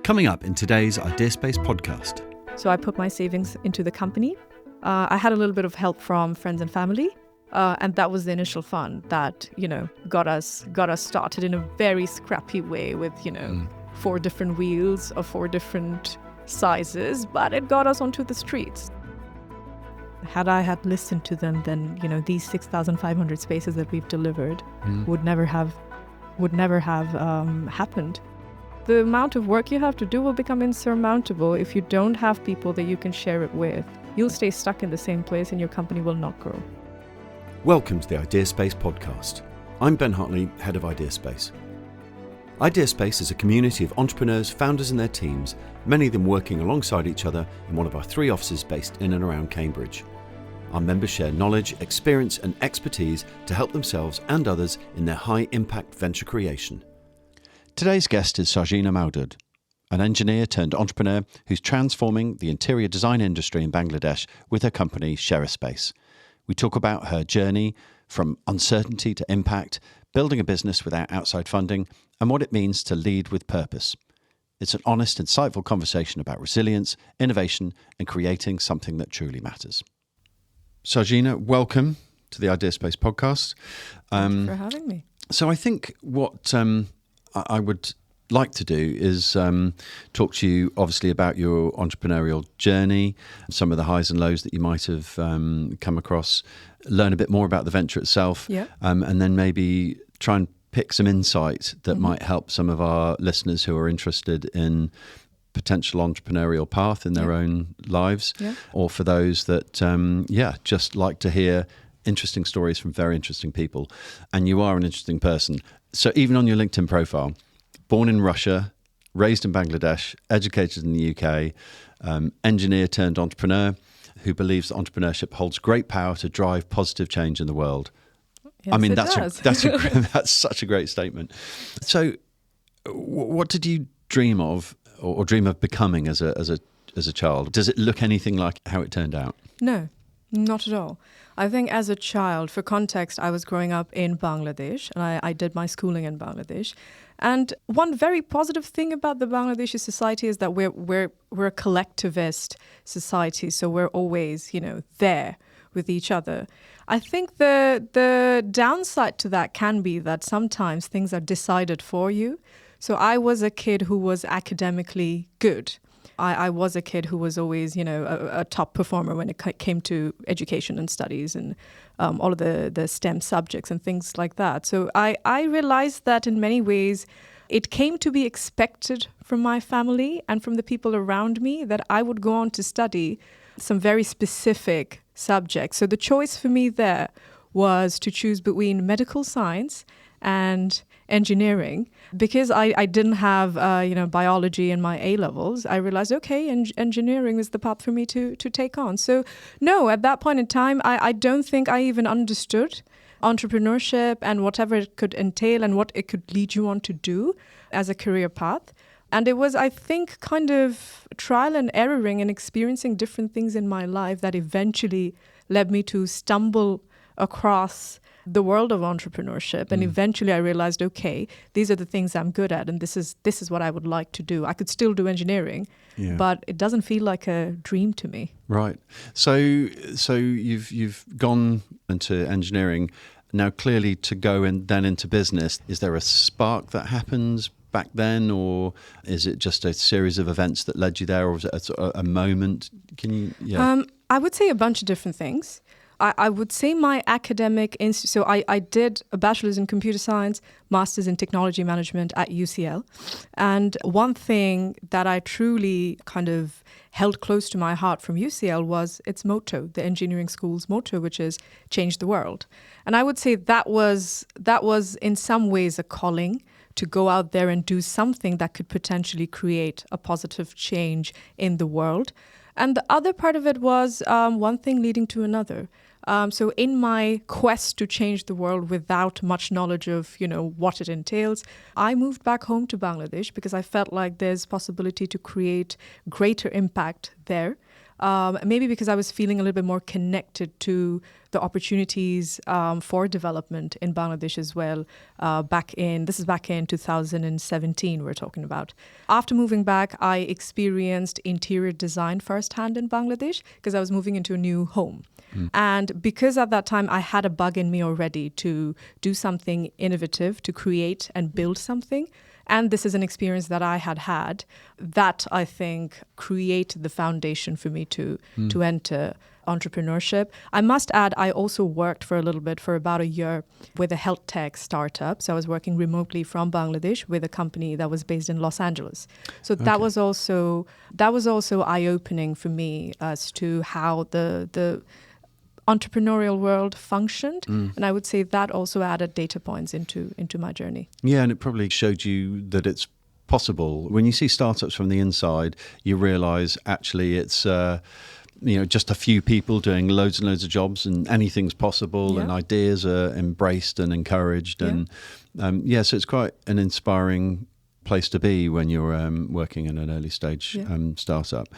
Coming up in today's Ideaspace podcast. So I put my savings into the company. I had a little bit of help from friends and family. And that was the initial fund that, got us started in a very scrappy way with, 4 different wheels of 4 different sizes, but it got us onto the streets. Had I had listened to them, then, these 6,500 spaces that we've delivered would never have happened. The amount of work you have to do will become insurmountable if you don't have people that you can share it with. You'll stay stuck in the same place and your company will not grow. Welcome to the Ideaspace podcast. I'm Ben Hartley, head of Ideaspace. Ideaspace is a community of entrepreneurs, founders and their teams, many of them working alongside each other in one of our 3 offices based in and around Cambridge. Our members share knowledge, experience and expertise to help themselves and others in their high-impact venture creation. Today's guest is Sarjeena Maodud, an engineer turned entrepreneur who's transforming the interior design industry in Bangladesh with her company Sheraspace. We talk about her journey from uncertainty to impact, building a business without outside funding, and what it means to lead with purpose. It's an honest, insightful conversation about resilience, innovation, and creating something that truly matters. Sarjeena, welcome to the Ideaspace podcast. Thank you for having me. So I think what I would like to do is talk to you obviously about your entrepreneurial journey, some of the highs and lows that you might have come across, learn a bit more about the venture itself, and then maybe try and pick some insight that might help some of our listeners who are interested in potential entrepreneurial path in their own lives, or for those that just like to hear interesting stories from very interesting people. And you are an interesting person. So even on your LinkedIn profile, born in Russia, raised in Bangladesh, educated in the UK, engineer turned entrepreneur who believes that entrepreneurship holds great power to drive positive change in the world. Yes, I mean, that's such a great statement. So what did you dream of or dream of becoming as a child? Does it look anything like how it turned out? No, not at all. I think as a child, for context, I was growing up in Bangladesh and I did my schooling in Bangladesh. And one very positive thing about the Bangladeshi society is that we're a collectivist society. So we're always, there with each other. I think the downside to that can be that sometimes things are decided for you. So I was a kid who was academically good. I was a kid who was always, a top performer when it came to education and studies and all of the STEM subjects and things like that. So I realized that in many ways it came to be expected from my family and from the people around me that I would go on to study some very specific subjects. So the choice for me there was to choose between medical science and engineering. Because I didn't have biology in my A-levels, I realized, okay, engineering is the path for me to take on. So no, at that point in time, I don't think I even understood entrepreneurship and whatever it could entail and what it could lead you on to do as a career path. And it was, I think, kind of trial and erroring and experiencing different things in my life that eventually led me to stumble across the world of entrepreneurship. And eventually I realized, okay, these are the things I'm good at. And this is what I would like to do. I could still do engineering, but it doesn't feel like a dream to me. Right. So you've gone into engineering. Now, clearly to go and then into business, is there a spark that happens back then, or is it just a series of events that led you there, or was it a moment? Can you? I would say a bunch of different things. I would say my academic so I did a bachelor's in computer science, master's in technology management at UCL. And one thing that I truly kind of held close to my heart from UCL was its motto, the engineering school's motto, which is change the world. And I would say that was in some ways a calling to go out there and do something that could potentially create a positive change in the world. And the other part of it was one thing leading to another. So in my quest to change the world without much knowledge of, what it entails, I moved back home to Bangladesh because I felt like there's possibility to create greater impact there. maybe because I was feeling a little bit more connected to the opportunities for development in Bangladesh as well. This is back in 2017 we're talking about. After moving back, I experienced interior design firsthand in Bangladesh because I was moving into a new home. And because at that time I had a bug in me already to do something innovative, to create and build something. And this is an experience that I had that I think created the foundation for me to enter entrepreneurship. I must add, I also worked for a little bit, for about a year, with a health tech startup. So I was working remotely from Bangladesh with a company that was based in Los Angeles. So that was also eye-opening for me as to how the entrepreneurial world functioned, and I would say that also added data points into my journey. Yeah, and it probably showed you that it's possible. When you see startups from the inside, you realise actually it's just a few people doing loads and loads of jobs, and anything's possible, and ideas are embraced and encouraged, and so it's quite an inspiring place to be when you're working in an early stage startup.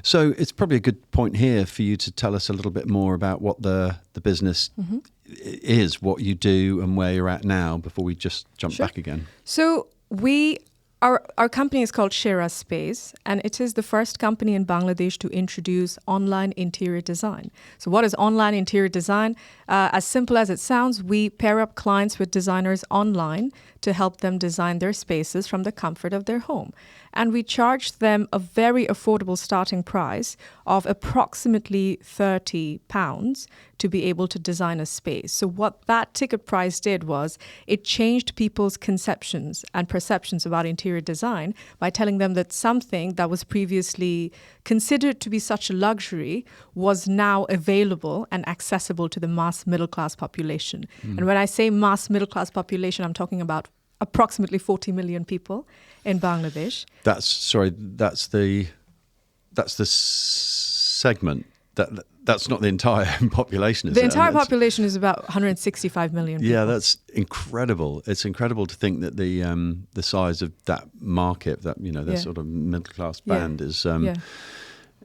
So it's probably a good point here for you to tell us a little bit more about what the business is, what you do and where you're at now before we just jump back again. So our company is called Sheraspace, and it is the first company in Bangladesh to introduce online interior design. So what is online interior design? As simple as it sounds, we pair up clients with designers online to help them design their spaces from the comfort of their home. And we charge them a very affordable starting price of approximately £30 to be able to design a space. So what that ticket price did was it changed people's conceptions and perceptions about interior design by telling them that something that was previously considered to be such a luxury was now available and accessible to the mass middle class population. And when I say mass middle class population, I'm talking about approximately 40 million people in Bangladesh. That's the segment. That's not the entire population, is it? The entire population is about 165 million people. Yeah, that's incredible. It's incredible to think that the size of that market, that sort of middle class band is what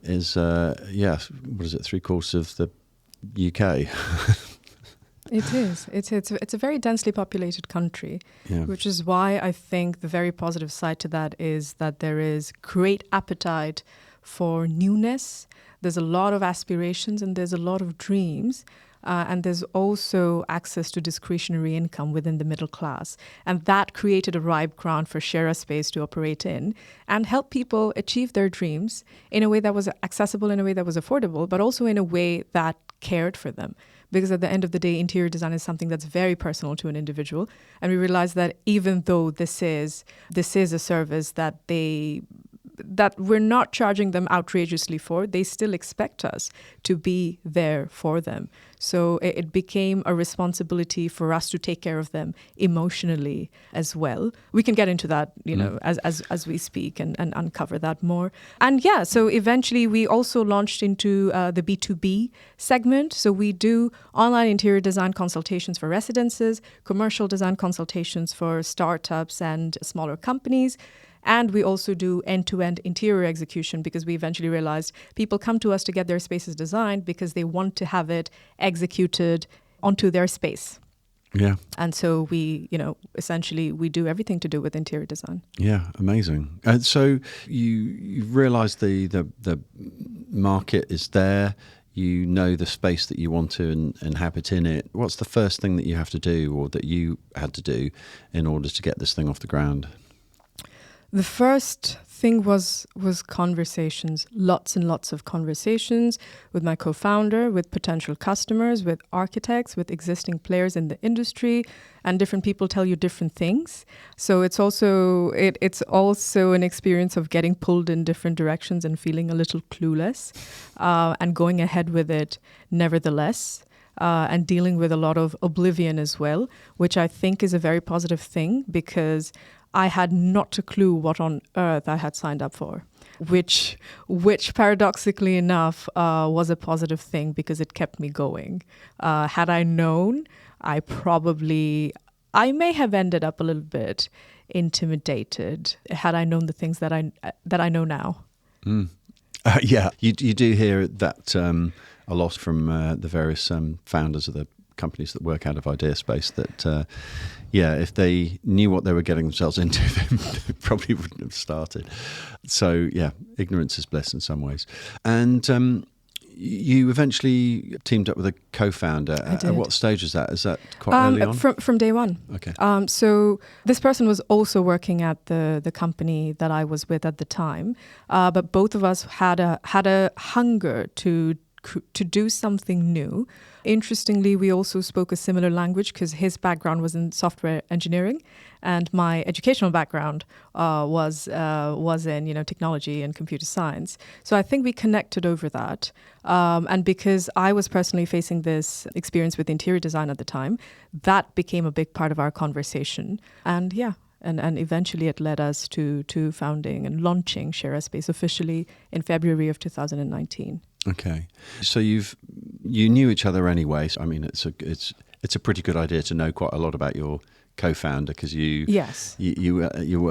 is it, 3/4 of the UK? It is. It's a very densely populated country, which is why I think the very positive side to that is that there is great appetite for newness. There's a lot of aspirations and there's a lot of dreams. And there's also access to discretionary income within the middle class. And that created a ripe ground for Sheraspace to operate in and help people achieve their dreams in a way that was accessible, in a way that was affordable, but also in a way that cared for them. Because at the end of the day, interior design is something that's very personal to an individual. And we realize that even though this is a service that we're not charging them outrageously for, they still expect us to be there for them. So it became a responsibility for us to take care of them emotionally as well. We can get into that, as we speak and uncover that more. And so eventually we also launched into the B2B segment. So we do online interior design consultations for residences, commercial design consultations for startups and smaller companies. And we also do end-to-end interior execution because we eventually realized people come to us to get their spaces designed because they want to have it executed onto their space. Yeah. And so we, essentially we do everything to do with interior design. Yeah, amazing. And so you realize the market is there. You know the space that you want to inhabit in it. What's the first thing that you have to do or that you had to do in order to get this thing off the ground? The first thing was conversations, lots and lots of conversations with my co-founder, with potential customers, with architects, with existing players in the industry, and different people tell you different things. So it's also an experience of getting pulled in different directions and feeling a little clueless, and going ahead with it nevertheless. And dealing with a lot of oblivion as well, which I think is a very positive thing because I had not a clue what on earth I had signed up for, which paradoxically enough was a positive thing because it kept me going. Had I known, I may have ended up a little bit intimidated had I known the things that I know now. Yeah, you do hear that a lot from the various founders of the companies that work out of Ideaspace that, if they knew what they were getting themselves into, they probably wouldn't have started. So, yeah, ignorance is bliss in some ways. And you eventually teamed up with a co-founder. I did. At what stage is that? Is that quite early on? From day one. Okay. So this person was also working at the company that I was with at the time, but both of us had a hunger to do something new. Interestingly, we also spoke a similar language because his background was in software engineering, and my educational background was in technology and computer science. So I think we connected over that. And because I was personally facing this experience with interior design at the time, that became a big part of our conversation. And and eventually it led us to founding and launching Sheraspace officially in February of 2019. Okay, so you knew each other anyway. So, I mean, it's a pretty good idea to know quite a lot about your co-founder because you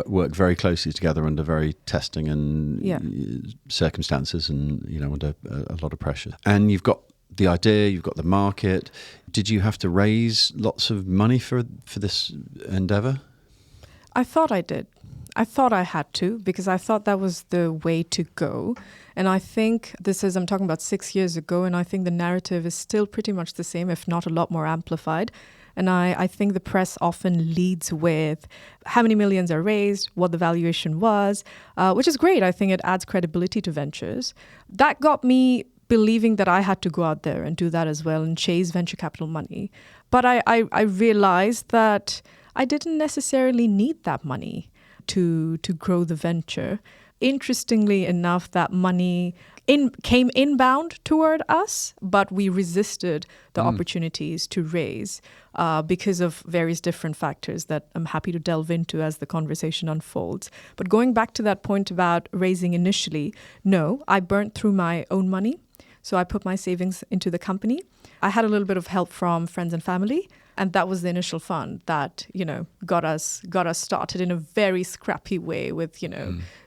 work very closely together under very testing and circumstances, and under a lot of pressure. And you've got the idea, you've got the market. Did you have to raise lots of money for this endeavor? I thought I did. I thought I had to because I thought that was the way to go. And I think I'm talking about 6 years ago, and I think the narrative is still pretty much the same, if not a lot more amplified. And I think the press often leads with how many millions are raised, what the valuation was, which is great. I think it adds credibility to ventures. That got me believing that I had to go out there and do that as well and chase venture capital money. But I realized that I didn't necessarily need that money to grow the venture. Interestingly enough, that money came inbound toward us, but we resisted the opportunities to raise because of various different factors that I'm happy to delve into as the conversation unfolds. But going back to that point about raising initially, no, I burnt through my own money. So I put my savings into the company. I had a little bit of help from friends and family. And that was the initial fund that, got us started in a very scrappy way with,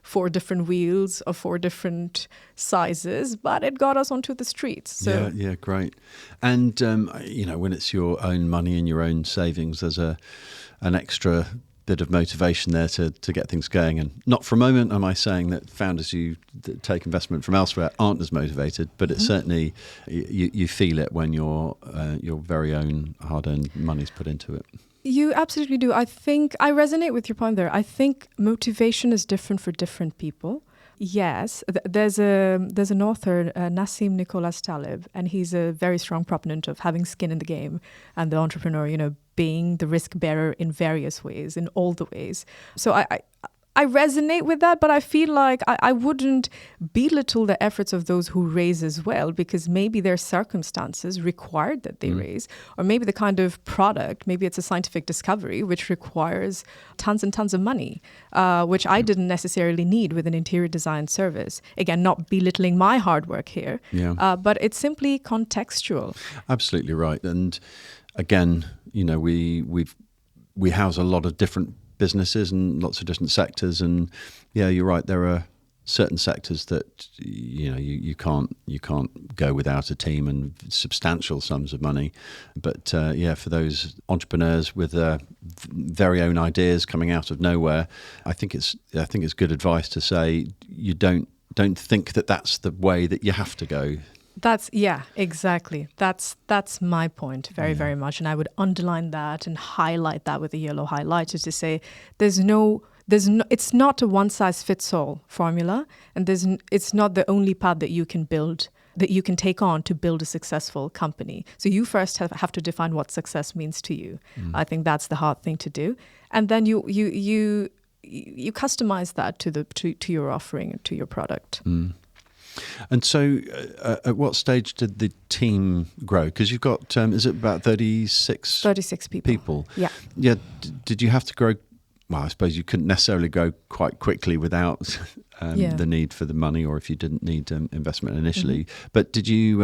4 different wheels of 4 different sizes, but it got us onto the streets. So yeah, great. And, when it's your own money and your own savings, there's an extra bit of motivation there to get things going. And not for a moment am I saying that founders who take investment from elsewhere aren't as motivated, but it's certainly, you feel it when your very own hard-earned money's put into it. You absolutely do. I think I resonate with your point there. I think motivation is different for different people. Yes, there's an author, Nassim Nicholas Taleb, and he's a very strong proponent of having skin in the game and the entrepreneur, being the risk bearer in various ways, in all the ways. So I resonate with that, but I feel like I wouldn't belittle the efforts of those who raise as well, because maybe their circumstances required that they raise, or maybe the kind of product, maybe it's a scientific discovery which requires tons and tons of money, which I didn't necessarily need with an interior design service. Again, not belittling my hard work here, but it's simply contextual. Absolutely right. And again, we house a lot of different businesses and lots of different sectors, and you're right, there are certain sectors that you can't go without a team and substantial sums of money, but for those entrepreneurs with very own ideas coming out of nowhere, I think it's good advice to say you don't think that that's the way that you have to go. Exactly. That's my point very much. And I would underline that and highlight that with a yellow highlighter to say it's not a one size fits all formula, and it's not the only path that you can build, that you can take on to build a successful company. So you first have to define what success means to you. I think that's the hard thing to do. And then you customize that to your offering, to your product. And so at what stage did the team grow? Because you've got, is it about 36? 36 people. Yeah. Yeah. Did you have to grow? Well, I suppose you couldn't necessarily grow quite quickly without the need for the money, or if you didn't need investment initially. But did you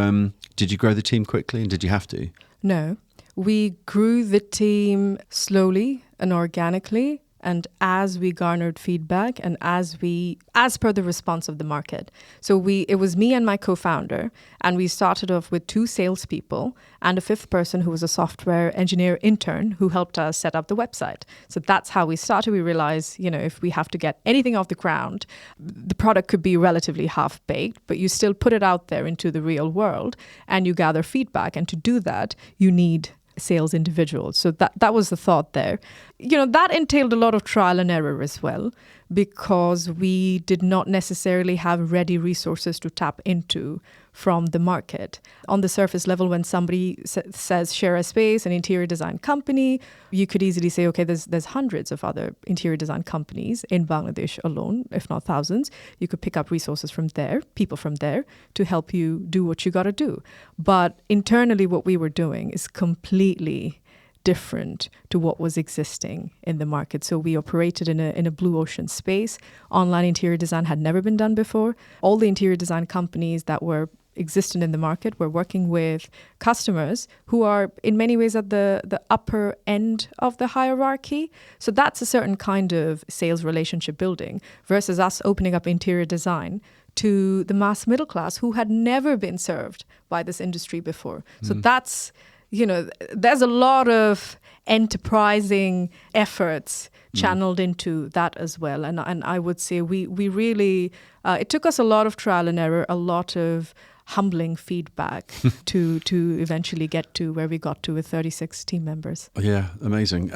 grow the team quickly, and did you have to? No. We grew the team slowly and organically. and as we garnered feedback and as per the response of the market. So it was me and my co-founder, and we started off with 2 salespeople and a 5th person who was a software engineer intern who helped us set up the website. So that's how we started. We realized, if we have to get anything off the ground, the product could be relatively half-baked, but you still put it out there into the real world and you gather feedback. And to do that, you need sales individuals. So that was the thought there. That entailed a lot of trial and error as well, because we did not necessarily have ready resources to tap into from the market. On the surface level, when somebody says Sheraspace, an interior design company, you could easily say, okay, there's hundreds of other interior design companies in Bangladesh alone, if not thousands. You could pick up resources from there, people from there, to help you do what you got to do. But internally, what we were doing is completely different to what was existing in the market. So we operated in a blue ocean space. Online interior design had never been done before. All the interior design companies that were existent in the market were working with customers who are in many ways at the upper end of the hierarchy. So that's a certain kind of sales relationship building versus us opening up interior design to the mass middle class who had never been served by this industry before. So that's, there's a lot of enterprising efforts channeled into that as well. And I would say we really, it took us a lot of trial and error, a lot of humbling feedback to eventually get to where we got to with 36 team members. Yeah, amazing.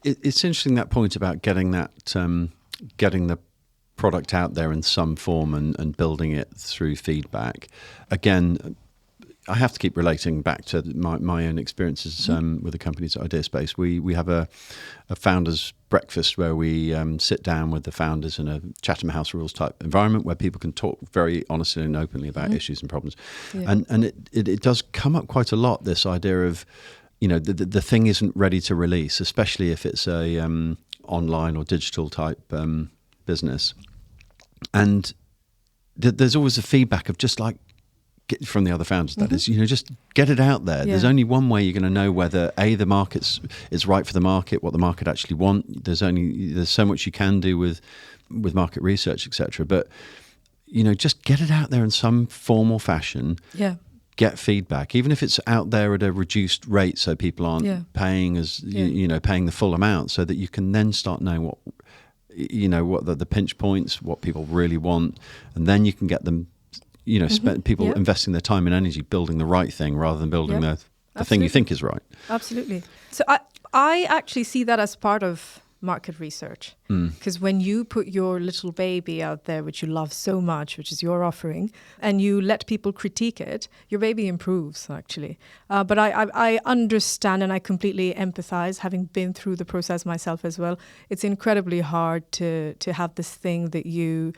It's interesting, that point about getting the product out there in some form and building it through feedback. Again, I have to keep relating back to my own experiences with the companies at Ideaspace. We have a founders breakfast where we sit down with the founders in a Chatham House Rules type environment where people can talk very honestly and openly about issues and problems. Yeah. And it does come up quite a lot, this idea of, the thing isn't ready to release, especially if it's a online or digital type business. And there's always a feedback of just like, from the other founders, that is, just get it out there. Yeah. There's only one way you're going to know whether the market is right for the market, what the market actually want. There's so much you can do with market research, etc. But just get it out there in some formal fashion. Yeah. Get feedback, even if it's out there at a reduced rate, so people aren't paying paying the full amount, so that you can then start knowing what the pinch points, what people really want, and then you can get them. People investing their time and energy building the right thing rather than building the thing you think is right. Absolutely. So I actually see that as part of market research, because when you put your little baby out there, which you love so much, which is your offering, and you let people critique it, your baby improves, actually. But I understand and I completely empathize, having been through the process myself as well. It's incredibly hard to have this thing that you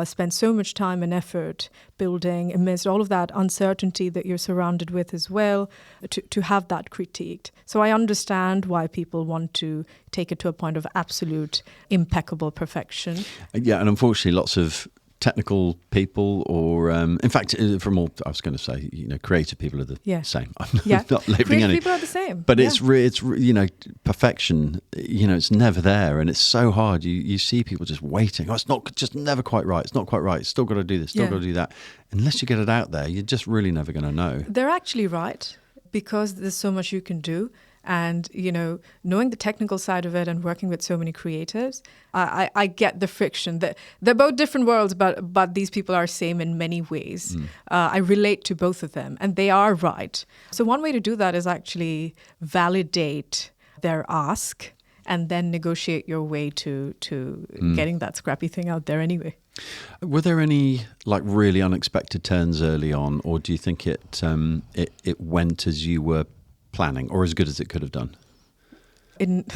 spend so much time and effort building amidst all of that uncertainty that you're surrounded with as well, to have that critiqued. So I understand why people want to take it to a point of absolute impeccable perfection. Yeah, and unfortunately lots of technical people, or in fact, from all, I was going to say, creative people are the same. I'm not labeling any. People are the same. But it's perfection. It's never there, and it's so hard. You see people just waiting. Oh, it's not just never quite right. It's not quite right. Still got to do this. Still got to do that. Unless you get it out there, you're just really never going to know. They're actually right, because there's so much you can do. And, knowing the technical side of it and working with so many creatives, I get the friction. They're both different worlds, but these people are same in many ways. I relate to both of them, and they are right. So one way to do that is actually validate their ask and then negotiate your way to getting that scrappy thing out there anyway. Were there any really unexpected turns early on, or do you think it went as you were planning, or as good as it could have done? It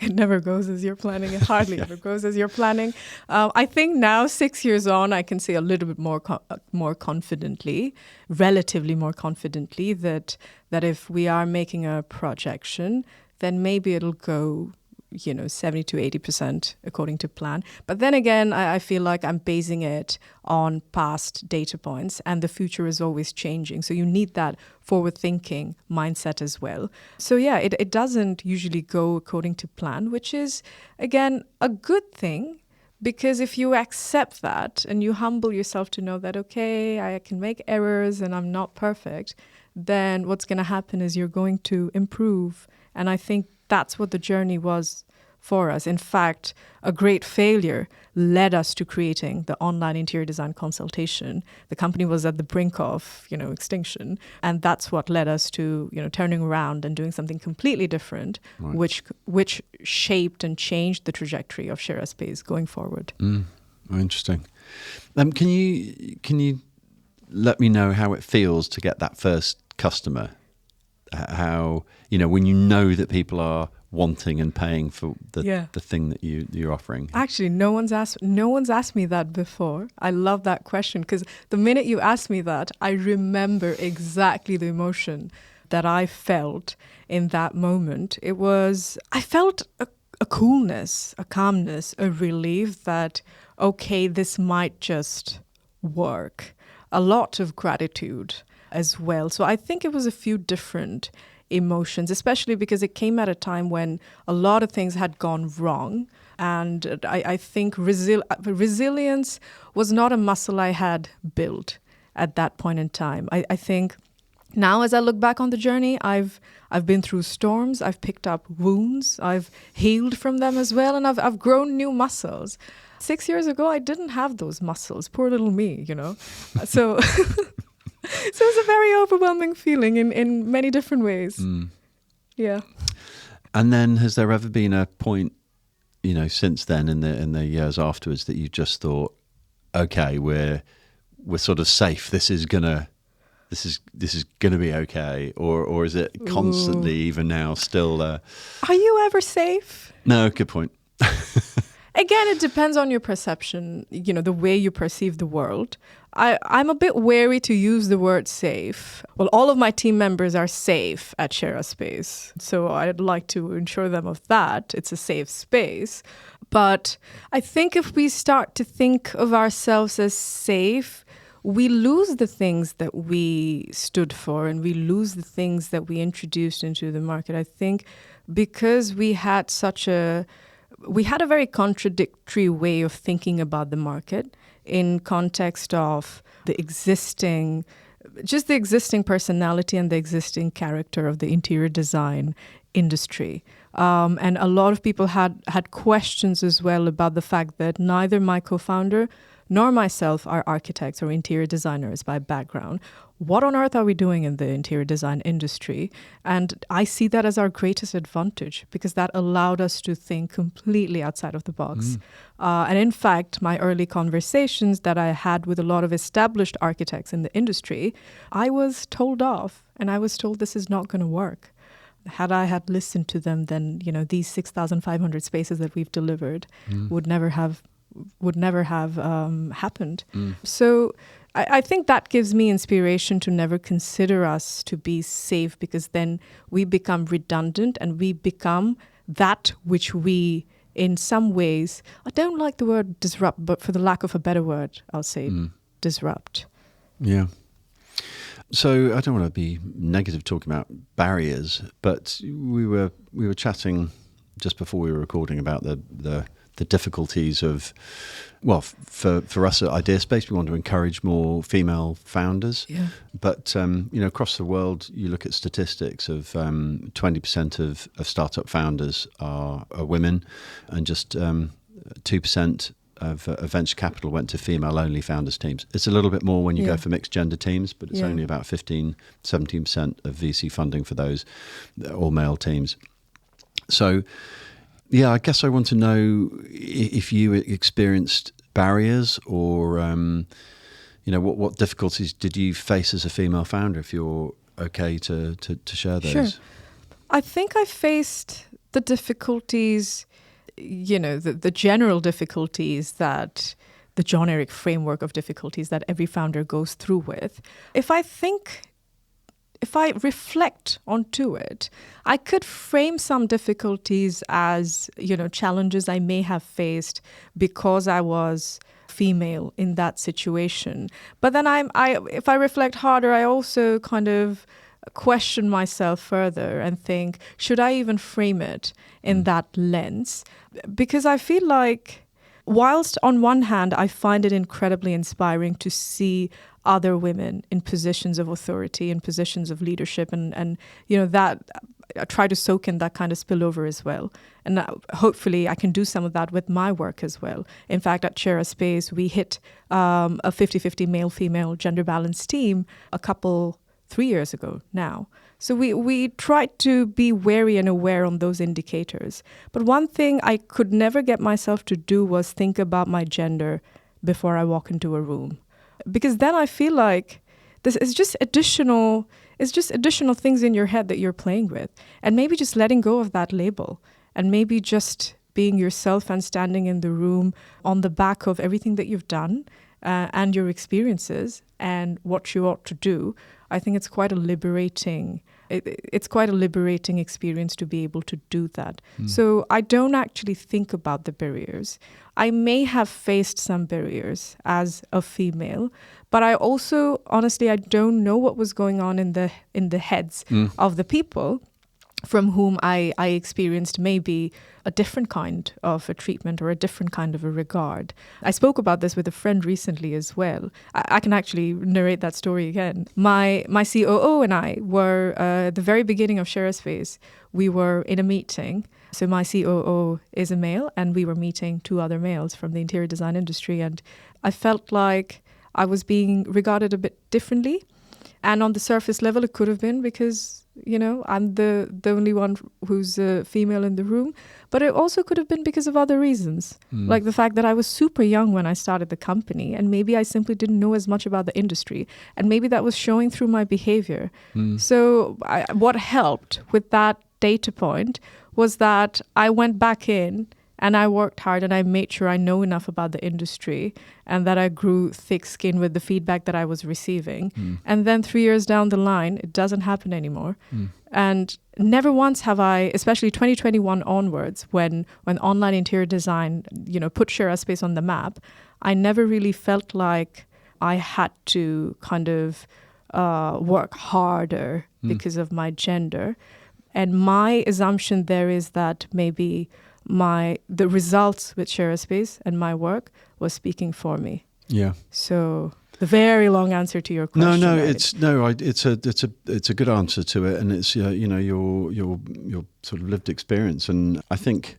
never goes as you're planning. It hardly ever goes as you're planning. I think now, 6 years on, I can say a little bit more confidently, relatively more confidently, that if we are making a projection, then maybe it'll go 70 to 80% according to plan. But then again, I feel like I'm basing it on past data points, and the future is always changing. So you need that forward-thinking mindset as well. So yeah, it doesn't usually go according to plan, which is, again, a good thing. Because if you accept that and you humble yourself to know that, okay, I can make errors and I'm not perfect, then what's going to happen is you're going to improve. And I think that's what the journey was for us. In fact, a great failure led us to creating the online interior design consultation. The company was at the brink of, extinction. And that's what led us to, turning around and doing something completely different, right, which shaped and changed the trajectory of Sheraspace going forward. Interesting. Can you let me know how it feels to get that first customer? How, when you know that people are wanting and paying for the thing that you're offering? Actually, no one's asked me that before. I love that question, because the minute you asked me that, I remember exactly the emotion that I felt in that moment. I felt a coolness, a calmness, a relief that, okay, this might just work. A lot of gratitude as well. So I think it was a few different emotions, especially because it came at a time when a lot of things had gone wrong. And I think resilience was not a muscle I had built at that point in time. I think now, as I look back on the journey, I've been through storms, I've picked up wounds, I've healed from them as well, and I've grown new muscles. 6 years ago, I didn't have those muscles. Poor little me, So... So it's a very overwhelming feeling in many different ways. Yeah. And then has there ever been a point, since then in the years afterwards that you just thought, okay, we're sort of safe. This is gonna be okay, or is it constantly, even now, still? Are you ever safe? No, good point. Again, it depends on your perception, the way you perceive the world. I'm a bit wary to use the word safe. Well, all of my team members are safe at Sheraspace, so I'd like to ensure them of that. It's a safe space. But I think if we start to think of ourselves as safe, we lose the things that we stood for, and we lose the things that we introduced into the market. I think because we had a very contradictory way of thinking about the market in context of the existing personality and the existing character of the interior design industry. And a lot of people had questions as well about the fact that neither my co-founder nor myself are architects or interior designers by background. What on earth are we doing in the interior design industry? And I see that as our greatest advantage, because that allowed us to think completely outside of the box. And in fact, my early conversations that I had with a lot of established architects in the industry, I was told off, and I was told this is not going to work. Had I had listened to them, then these 6,500 spaces that we've delivered would never have happened. So I think that gives me inspiration to never consider us to be safe, because then we become redundant and we become that which we, in some ways, I don't like the word disrupt, but for the lack of a better word, I'll say disrupt. Yeah. So I don't want to be negative talking about barriers, but we were chatting just before we were recording about the difficulties of, well, for us at IdeaSpace, we want to encourage more female founders. Yeah. But, across the world, you look at statistics of 20% of startup founders are women, and just 2% of venture capital went to female-only founders teams. It's a little bit more when you go for mixed-gender teams, but it's only about 15-17% of VC funding for those all-male teams. So... yeah, I guess I want to know if you experienced barriers, or, what difficulties did you face as a female founder, if you're okay to share those? Sure. I think I faced the difficulties, the general difficulties that the generic framework of difficulties that every founder goes through with. If I think if I reflect onto it, I could frame some difficulties as, challenges I may have faced because I was female in that situation. But then if I reflect harder, I also kind of question myself further and think, should I even frame it in that lens? Because I feel like, whilst on one hand, I find it incredibly inspiring to see other women in positions of authority, in positions of leadership, and that I try to soak in that kind of spillover as well. And hopefully I can do some of that with my work as well. In fact, at Sheraspace, we hit a 50-50 male-female gender balanced team 3 years ago now. So we tried to be wary and aware on those indicators. But one thing I could never get myself to do was think about my gender before I walk into a room. Because then I feel like this is just additional things in your head that you're playing with. And maybe just letting go of that label and maybe just being yourself and standing in the room on the back of everything that you've done and your experiences and what you ought to do. I think it's quite a liberating experience to be able to do that. So I don't actually think about the barriers. I may have faced some barriers as a female, but I also, honestly, I don't know what was going on in the heads of the people from whom I experienced maybe a different kind of a treatment or a different kind of a regard. I spoke about this with a friend recently as well. I can actually narrate that story again. My COO and I were, at the very beginning of Sheraspace, we were in a meeting. So my COO is a male, and we were meeting 2 other males from the interior design industry. And I felt like I was being regarded a bit differently. And on the surface level, it could have been because, I'm the only one who's a female in the room. But it also could have been because of other reasons, like the fact that I was super young when I started the company, and maybe I simply didn't know as much about the industry. And maybe that was showing through my behavior. So what helped with that data point was that I went back in and I worked hard and I made sure I know enough about the industry and that I grew thick skin with the feedback that I was receiving. And then 3 years down the line, it doesn't happen anymore. And never once have I, especially 2021 onwards, when online interior design, put Sheraspace on the map, I never really felt like I had to kind of work harder because of my gender. And my assumption there is that maybe the results with Sheraspace and my work was speaking for me. Yeah. So the very long answer to your question. It's a good answer to it, and it's your sort of lived experience. And I think,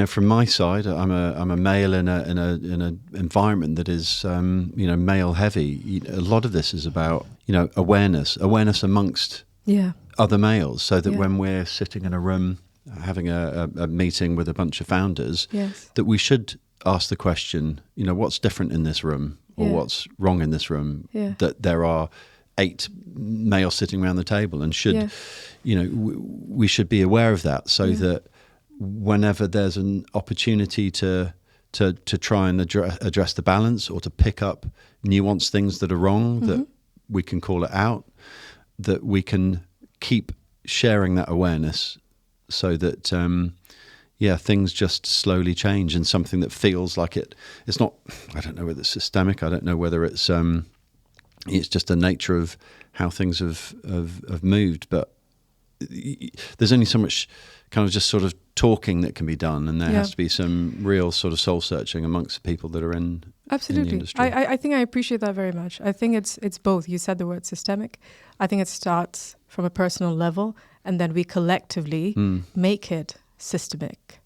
from my side, I'm a male in an environment that is male heavy. A lot of this is about awareness amongst other males, so that when we're sitting in a room having a meeting with a bunch of founders, that we should ask the question, what's different in this room, or what's wrong in this room, that there are 8 males sitting around the table, and we should be aware of that, so that whenever there's an opportunity to try and address the balance, or to pick up nuanced things that are wrong, that we can call it out, that we can keep sharing that awareness, so that things just slowly change, and something that feels like it's not, I don't know whether it's systemic, I don't know whether it's just the nature of how things have moved, but there's only so much kind of just sort of talking that can be done, and there has to be some real sort of soul searching amongst the people that are in the industry. I think I appreciate that very much. I think it's both. You said the word systemic. I think it starts from a personal level, and then we collectively make it systemic.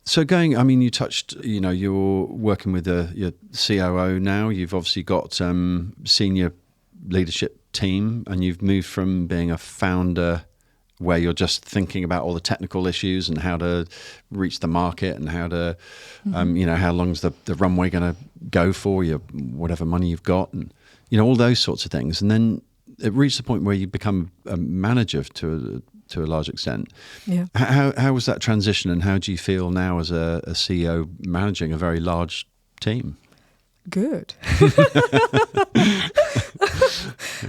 So you touched, you're working with your COO now. You've obviously got senior leadership team, and you've moved from being a founder where you're just thinking about all the technical issues and how to reach the market and how to, how long's the runway going to go for you, whatever money you've got, and, all those sorts of things. And then it reached the point where you become a manager to a large extent. Yeah. How was that transition, and how do you feel now as a CEO managing a very large team? Good.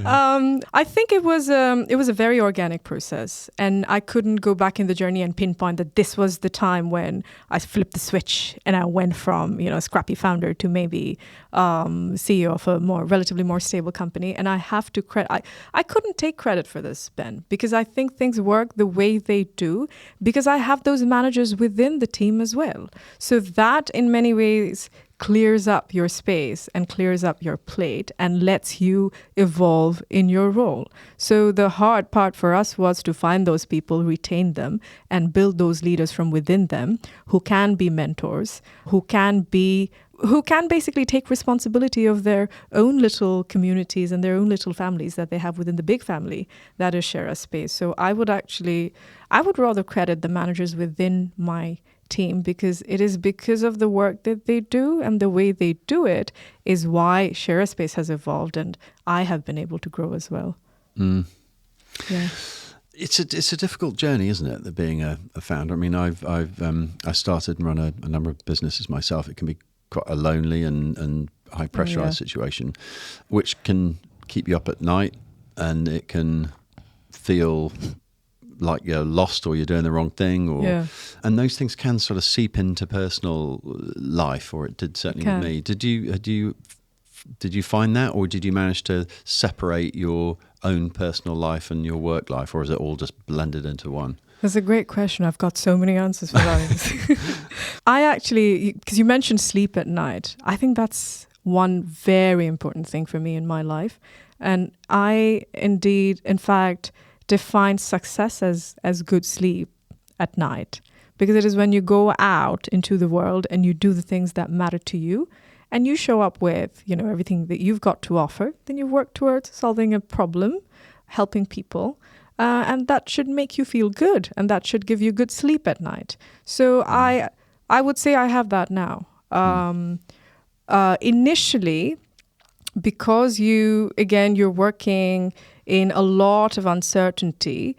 I think it was a very organic process, and I couldn't go back in the journey and pinpoint that this was the time when I flipped the switch and I went from a scrappy founder to maybe CEO of a relatively more stable company. And I have to I couldn't take credit for this, Ben, because I think things work the way they do because I have those managers within the team as well. So that in many ways clears up your space and clears up your plate and lets you evolve in your role. So the hard part for us was to find those people, retain them, and build those leaders from within them who can be mentors, who can basically take responsibility of their own little communities and their own little families that they have within the big family that is Sheraspace. So I would rather credit the managers within my team because it is because of the work that they do and the way they do it is why Sheraspace has evolved and I have been able to grow as well. Mm. Yeah. It's a difficult journey, isn't it? Being a founder. I mean, I started and run a number of businesses myself. It can be quite a lonely and high pressurized situation, which can keep you up at night, and it can feel like you're lost or you're doing the wrong thing, and those things can sort of seep into personal life, or it did certainly with me. Did you find that, or did you manage to separate your own personal life and your work life, or is it all just blended into one? That's a great question. I've got so many answers for that. I actually, because you mentioned sleep at night, I think that's one very important thing for me in my life. And I indeed, in fact, define success as good sleep at night, because it is when you go out into the world and you do the things that matter to you and you show up with everything that you've got to offer, then you work towards solving a problem, helping people, and that should make you feel good and that should give you good sleep at night. So I would say I have that now. Initially, because you're working in a lot of uncertainty,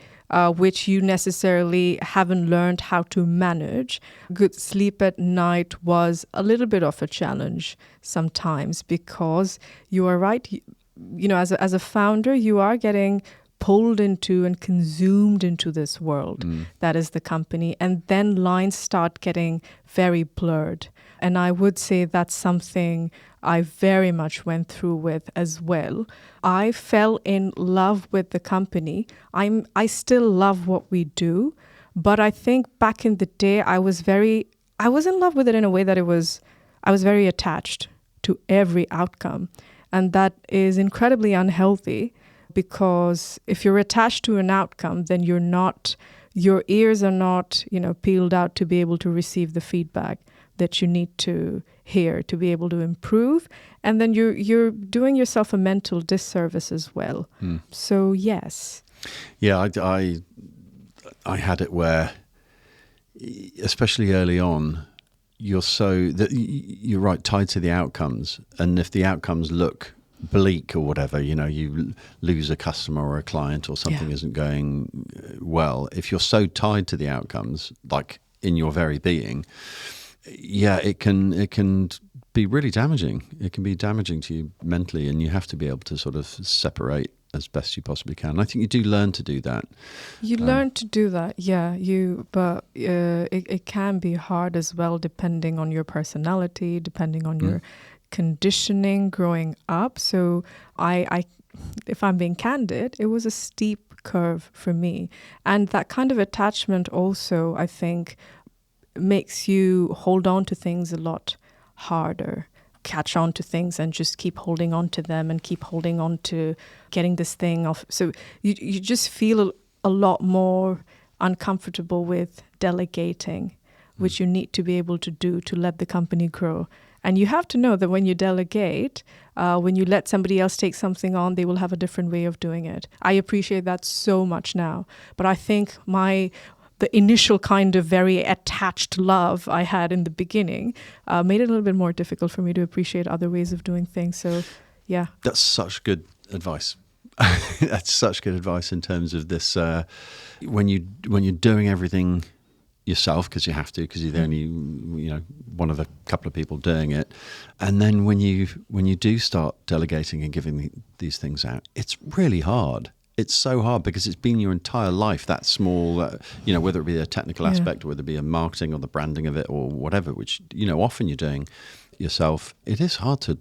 which you necessarily haven't learned how to manage. Good sleep at night was a little bit of a challenge sometimes because you are right. As a founder, you are getting pulled into and consumed into this world that is the company, and then lines start getting very blurred. And I would say that's something I very much went through with as well. I fell in love with the company. I still love what we do, but I think back in the day I was in love with it in a way that I was very attached to every outcome. And that is incredibly unhealthy, because if you're attached to an outcome, then your ears are not, peeled out to be able to receive the feedback that you need to hear to be able to improve, and then you're doing yourself a mental disservice as well. So yes, I had it where, especially early on, you're right, tied to the outcomes, and if the outcomes look bleak or whatever, you lose a customer or a client or something isn't going well, if you're so tied to the outcomes, like in your very being, it can be really damaging. It can be damaging to you mentally, and you have to be able to sort of separate as best you possibly can. I think you do learn to do that. You learn to do that, but it can be hard as well, depending on your personality, depending on your conditioning growing up. So I, if I'm being candid, it was a steep curve for me. And that kind of attachment also, I think, makes you hold on to things a lot harder, catch on to things and just keep holding on to them and keep holding on to getting this thing off. So you just feel a lot more uncomfortable with delegating, which you need to be able to do to let the company grow. And you have to know that when you delegate, when you let somebody else take something on, they will have a different way of doing it. I appreciate that so much now. But I think the initial kind of very attached love I had in the beginning made it a little bit more difficult for me to appreciate other ways of doing things. So, yeah. That's such good advice. That's such good advice in terms of this. When you're doing everything yourself because you have to, because you're the only, one of a couple of people doing it. And then when you do start delegating and giving these things out, it's really hard. It's so hard because it's been your entire life that small, whether it be a technical aspect, or whether it be a marketing or the branding of it or whatever, which, often you're doing yourself. It is hard to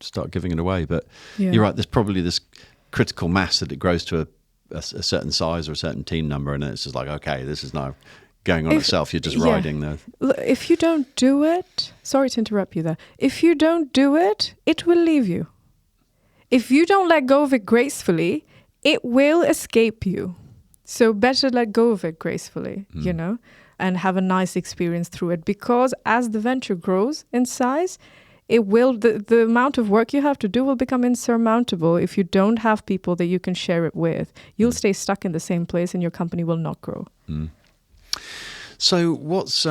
start giving it away. But you're right, there's probably this critical mass that it grows to a certain size or a certain team number, and then it's just like, okay, this is now going on itself. You're just riding the... If you don't do it, sorry to interrupt you there, if you don't do it, it will leave you. If you don't let go of it gracefully, it will escape you. So better let go of it gracefully, and have a nice experience through it, because as the venture grows in size, it will, the amount of work you have to do will become insurmountable if you don't have people that you can share it with. You'll stay stuck in the same place and your company will not grow. So what's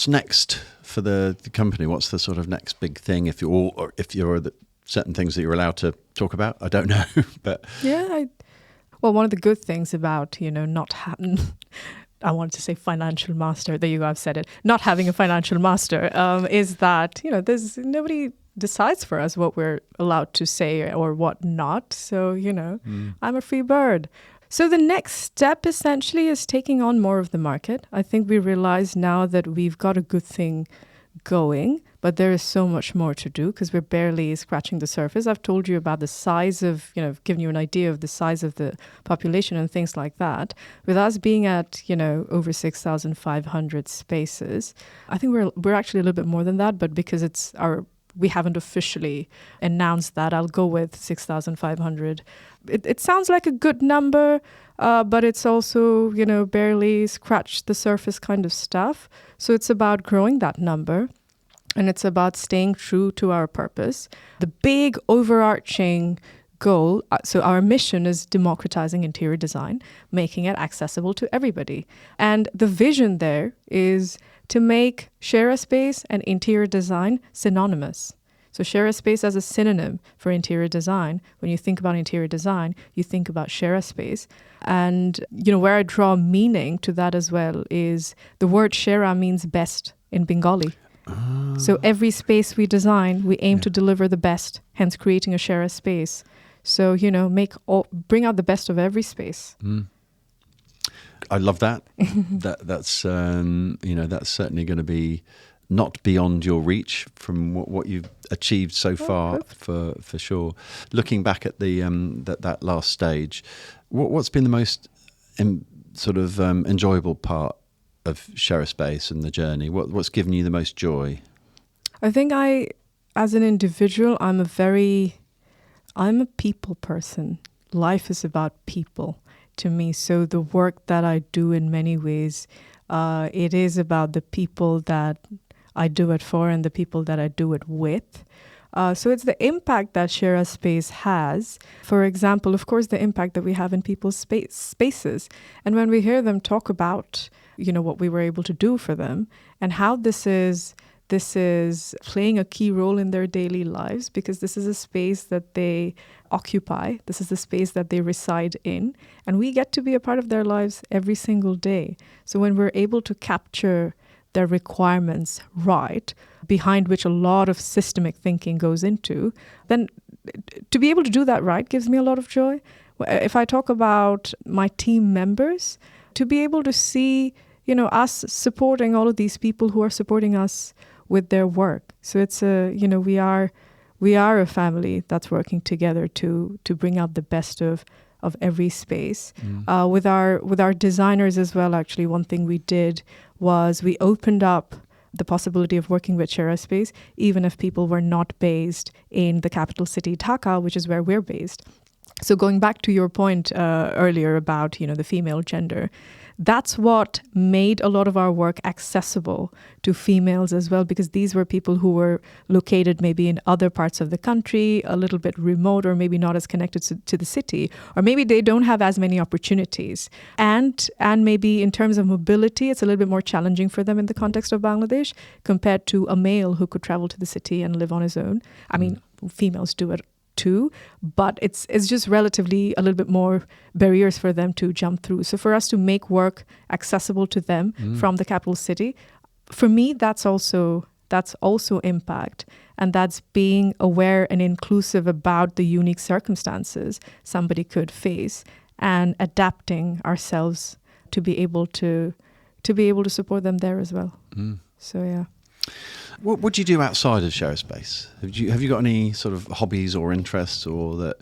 next for the company? What's the sort of next big thing, if you're the certain things that you're allowed to talk about? I don't know, but one of the good things about not having, I wanted to say financial master. There you go, I've said it. Not having a financial master is that there's nobody decides for us what we're allowed to say or what not. So I'm a free bird. So the next step essentially is taking on more of the market. I think we realize now that we've got a good thing going, but there is so much more to do because we're barely scratching the surface. I've told you about the size of, given you an idea of the size of the population and things like that. With us being at, over 6,500 spaces, I think we're actually a little bit more than that, but because we haven't officially announced that, I'll go with 6,500. It sounds like a good number, but it's also, barely scratched the surface kind of stuff. So it's about growing that number, and it's about staying true to our purpose. The big overarching goal, so our mission is democratizing interior design, making it accessible to everybody. And the vision there is to make Sheraspace and interior design synonymous. So Sheraspace as a synonym for interior design. When you think about interior design, you think about Sheraspace. And, where I draw meaning to that as well is the word Shera means best in Bengali. So every space we design, we aim to deliver the best, hence creating a Sheraspace. So, bring out the best of every space. I love that. That's certainly going to be not beyond your reach from what you've achieved so far, for sure. Looking back at the that last stage, what's been the most enjoyable part of Sheraspace and the journey? What's given you the most joy? I think as an individual, I'm a people person. Life is about people to me. So the work that I do in many ways, it is about the people that I do it for and the people that I do it with. So it's the impact that Sheraspace has. For example, of course, the impact that we have in people's spaces. And when we hear them talk about, what we were able to do for them and how this is playing a key role in their daily lives, because this is a space that they occupy. This is the space that they reside in. And we get to be a part of their lives every single day. So when we're able to capture their requirements right, behind which a lot of systemic thinking goes into, then to be able to do that right gives me a lot of joy. If I talk about my team members, to be able to see, us supporting all of these people who are supporting us with their work. So it's we are a family that's working together to bring out the best of every space. With our designers as well, actually, one thing we did was we opened up the possibility of working with Sheraspace, even if people were not based in the capital city, Dhaka, which is where we're based. So going back to your point earlier about, the female gender, that's what made a lot of our work accessible to females as well, because these were people who were located maybe in other parts of the country, a little bit remote, or maybe not as connected to the city, or maybe they don't have as many opportunities. And maybe in terms of mobility, it's a little bit more challenging for them in the context of Bangladesh compared to a male who could travel to the city and live on his own. I mean, females do it too, but it's just relatively a little bit more barriers for them to jump through. So for us to make work accessible to them from the capital city, for me, that's also impact. And that's being aware and inclusive about the unique circumstances somebody could face and adapting ourselves to be able to support them there as well. So yeah. What do you do outside of Sheraspace? Have you got any sort of hobbies or interests, or that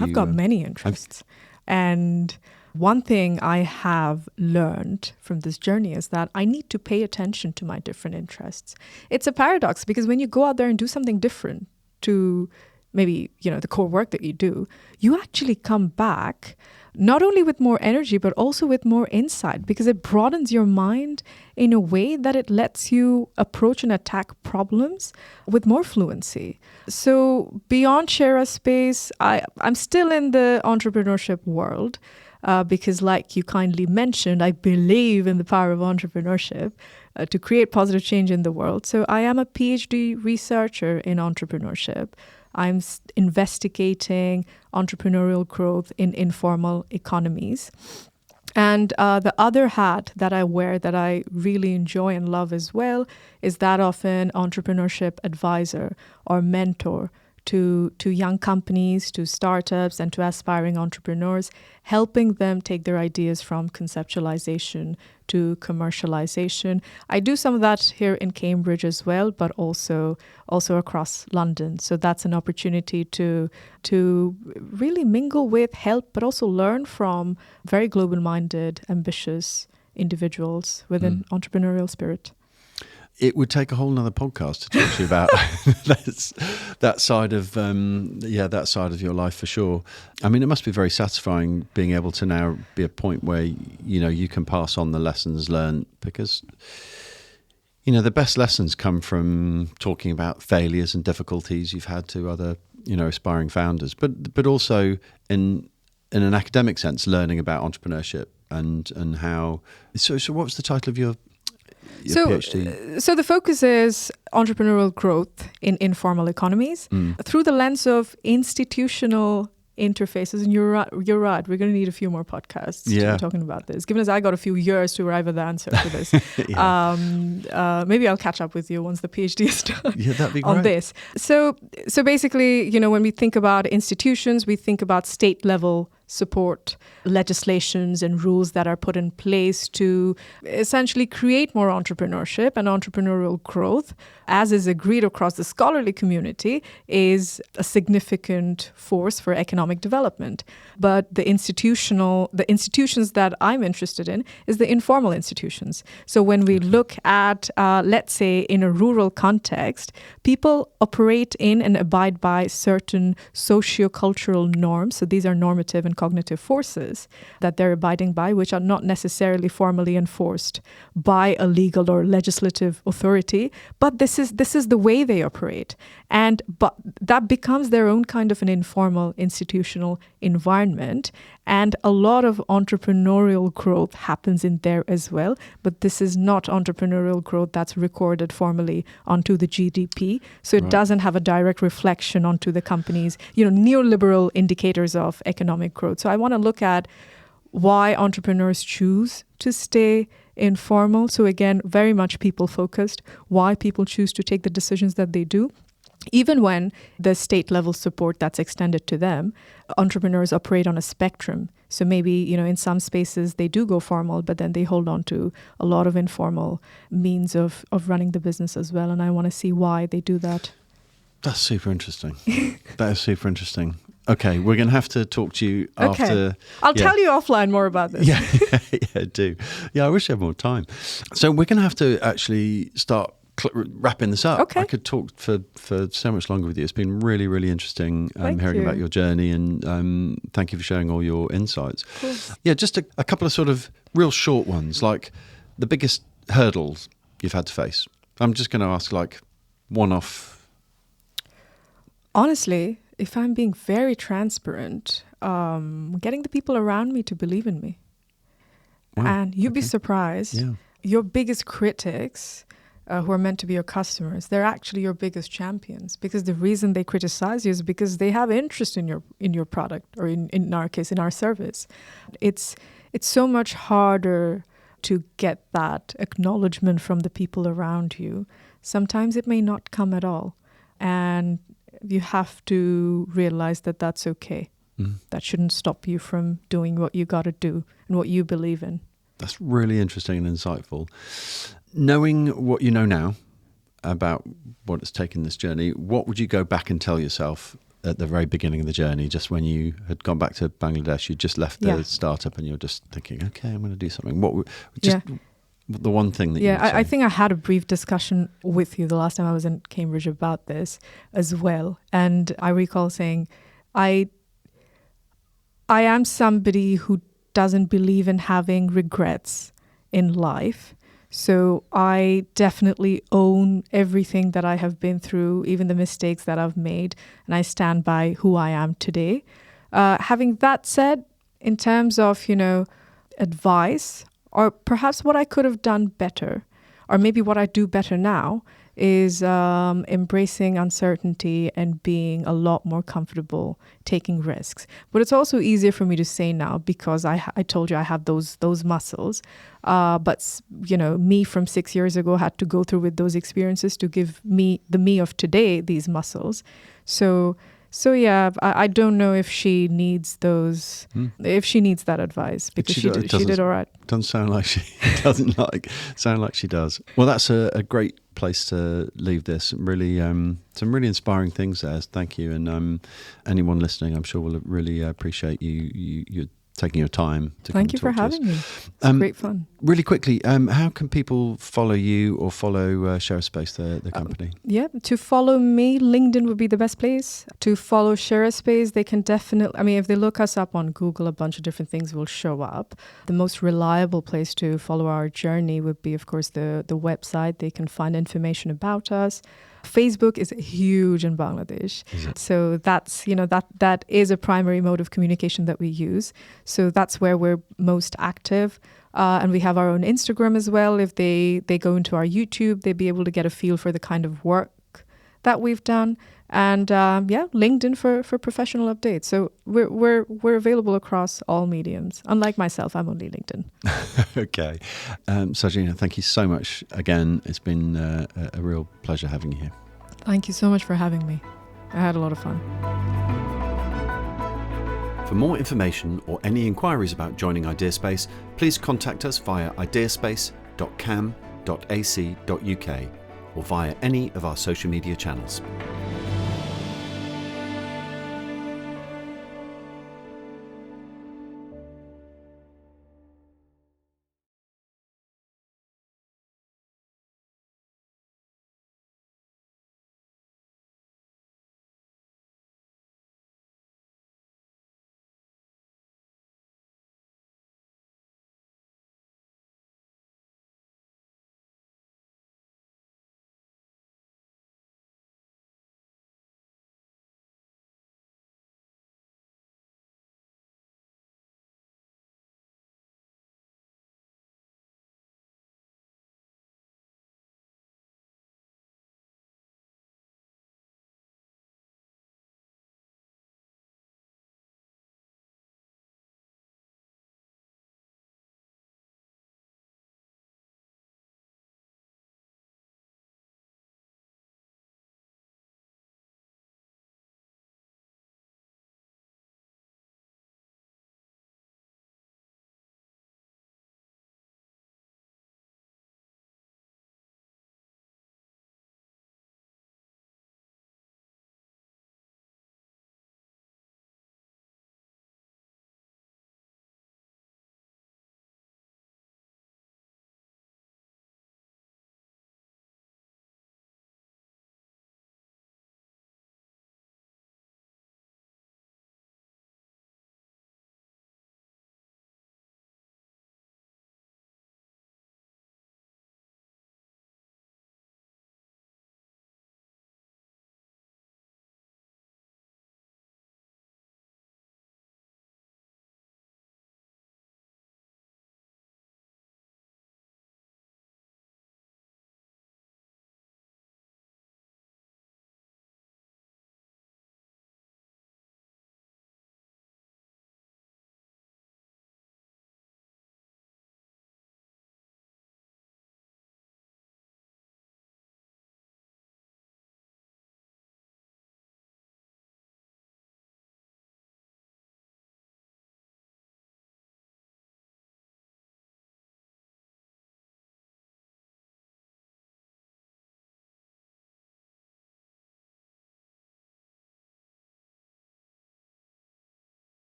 I've got many interests. And one thing I have learned from this journey is that I need to pay attention to my different interests. It's a paradox because when you go out there and do something different to maybe, the core work that you do, you actually come back not only with more energy, but also with more insight, because it broadens your mind in a way that it lets you approach and attack problems with more fluency. So beyond Sheraspace, I'm still in the entrepreneurship world because like you kindly mentioned, I believe in the power of entrepreneurship to create positive change in the world. So I am a PhD researcher in entrepreneurship. I'm investigating entrepreneurial growth in informal economies. And the other hat that I wear that I really enjoy and love as well is that of an entrepreneurship advisor or mentor to young companies, to startups, and to aspiring entrepreneurs, helping them take their ideas from conceptualization to commercialization. I do some of that here in Cambridge as well, but also across London. So that's an opportunity to really mingle with, help, but also learn from very global-minded, ambitious individuals with an entrepreneurial spirit. It would take a whole nother podcast to talk to you about that side of that side of your life for sure. I mean, it must be very satisfying being able to now be at a point where you can pass on the lessons learned, because the best lessons come from talking about failures and difficulties you've had to other aspiring founders, but also in an academic sense, learning about entrepreneurship and how. So what was the title of your PhD? So the focus is entrepreneurial growth in informal economies through the lens of institutional interfaces. And you're right. We're going to need a few more podcasts to be talking about this. Given as I got a few years to arrive at the answer to this, maybe I'll catch up with you once the PhD is done. Yeah, that'd be great. On this. So basically, when we think about institutions, we think about state level support legislations and rules that are put in place to essentially create more entrepreneurship and entrepreneurial growth, as is agreed across the scholarly community, is a significant force for economic development. But the institutions that I'm interested in is the informal institutions. So when we look at, let's say, in a rural context, people operate in and abide by certain socio-cultural norms. So these are normative and cognitive forces that they're abiding by, which are not necessarily formally enforced by a legal or legislative authority, but this is the way they operate. But that becomes their own kind of an informal institutional environment. And a lot of entrepreneurial growth happens in there as well. But this is not entrepreneurial growth that's recorded formally onto the GDP. So it doesn't have a direct reflection onto the company's, neoliberal indicators of economic growth. So I want to look at why entrepreneurs choose to stay informal. So again, very much people focused, why people choose to take the decisions that they do. Even when the state level support that's extended to them, entrepreneurs operate on a spectrum. So maybe, in some spaces they do go formal, but then they hold on to a lot of informal means of running the business as well. And I want to see why they do that. That's super interesting. That is super interesting. Okay, we're going to have to talk to you after. I'll tell you offline more about this. Yeah, do. Yeah, I wish I had more time. So we're going to have to actually start wrapping this up. Okay. I could talk for so much longer with you. It's been really, really interesting hearing about your journey, and thank you for sharing all your insights. Cool. Yeah, just a couple of sort of real short ones, like the biggest hurdles you've had to face. I'm just going to ask like one-off. Honestly, if I'm being very transparent, getting the people around me to believe in me. Wow. And you'd be surprised. Yeah. Your biggest critics who are meant to be your customers, they're actually your biggest champions, because the reason they criticize you is because they have interest in your product, or in our case, in our service. It's so much harder to get that acknowledgement from the people around you. Sometimes it may not come at all. And you have to realize that that's okay. That shouldn't stop you from doing what you got to do and what you believe in. That's really interesting and insightful. Knowing what you know now about what it's taken this journey, what would you go back and tell yourself at the very beginning of the journey, just when you had gone back to Bangladesh, you just left the startup and you're just thinking, okay, I'm going to do something. The one thing that you would say? I think I had a brief discussion with you the last time I was in Cambridge about this as well. And I recall saying, I am somebody who doesn't believe in having regrets in life. So I definitely own everything that I have been through, even the mistakes that I've made, and I stand by who I am today. Having that said, in terms of, advice, or perhaps what I could have done better, or maybe what I do better now, is embracing uncertainty and being a lot more comfortable taking risks. But it's also easier for me to say now because I told you I have those muscles. But me from 6 years ago had to go through with those experiences to give me, the me of today, these muscles. So yeah, I don't know if she needs those, if she needs that advice, because she did all right. Doesn't sound like she doesn't sound like she does. Well, that's a great place to leave this. Really, some really inspiring things there. Thank you, and anyone listening, I'm sure will really appreciate you taking your time to Thank you for having me. It's great fun. Really quickly, how can people follow you or follow Sheraspace, the company? To follow me, LinkedIn would be the best place. To follow Sheraspace, they can definitely, if they look us up on Google, a bunch of different things will show up. The most reliable place to follow our journey would be, of course, the website. They can find information about us. Facebook is huge in Bangladesh. So that's, that is a primary mode of communication that we use. So that's where we're most active. And we have our own Instagram as well. If they go into our YouTube, they'll be able to get a feel for the kind of work that we've done. And LinkedIn for professional updates. So we're available across all mediums. Unlike myself, I'm only LinkedIn. Okay. Sarjeena, thank you so much again. It's been a real pleasure having you here. Thank you so much for having me. I had a lot of fun. For more information or any inquiries about joining Ideaspace, please contact us via ideaspace.cam.ac.uk or via any of our social media channels.